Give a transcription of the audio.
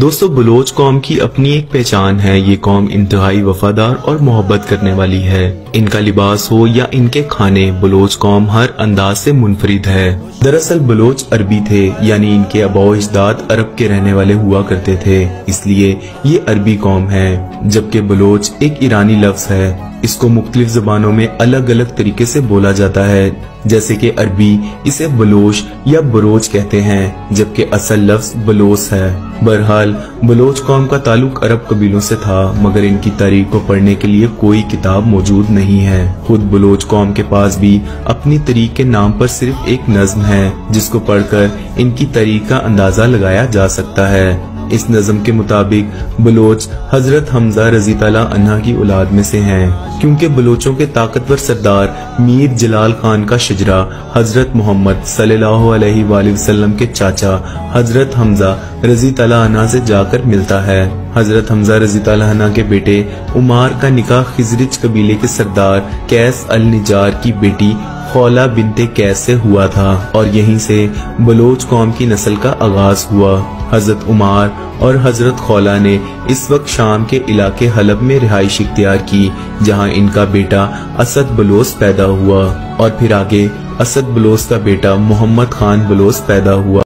دوستو بلوچ قوم کی اپنی ایک پہچان ہے۔ یہ قوم انتہائی وفادار اور محبت کرنے والی ہے۔ ان کا لباس ہو یا ان کے کھانے، بلوچ قوم ہر انداز سے منفرد ہے۔ دراصل بلوچ عربی تھے، یعنی ان کے آباء و اجداد عرب کے رہنے والے ہوا کرتے تھے، اس لیے یہ عربی قوم ہے، جبکہ بلوچ ایک ایرانی لفظ ہے۔ اس کو مختلف زبانوں میں الگ الگ طریقے سے بولا جاتا ہے، جیسے کہ عربی اسے بلوش یا بروچ کہتے ہیں، جبکہ اصل لفظ بلوس ہے۔ بہرحال بلوچ قوم کا تعلق عرب قبیلوں سے تھا، مگر ان کی تاریخ کو پڑھنے کے لیے کوئی کتاب موجود نہیں ہے۔ خود بلوچ قوم کے پاس بھی اپنی تاریخ کے نام پر صرف ایک نظم ہے، جس کو پڑھ کر ان کی تاریخ کا اندازہ لگایا جا سکتا ہے۔ اس نظم کے مطابق بلوچ حضرت حمزہ رضی اللہ عنہ کی اولاد میں سے ہیں، کیونکہ بلوچوں کے طاقتور سردار میر جلال خان کا شجرہ حضرت محمد صلی اللہ علیہ وآلہ وسلم کے چاچا حضرت حمزہ رضی اللہ عنہ سے جا کر ملتا ہے۔ حضرت حمزہ رضی اللہ عنہ کے بیٹے عمار کا نکاح خزرج قبیلے کے سردار قیس النجار کی بیٹی خولہ بنت قیس سے ہوا تھا، اور یہیں سے بلوچ قوم کی نسل کا آغاز ہوا۔ حضرت عمار اور حضرت خولہ نے اس وقت شام کے علاقے حلب میں رہائش اختیار کی، جہاں ان کا بیٹا اسد بلوس پیدا ہوا، اور پھر آگے اسد بلوس کا بیٹا محمد خان بلوس پیدا ہوا۔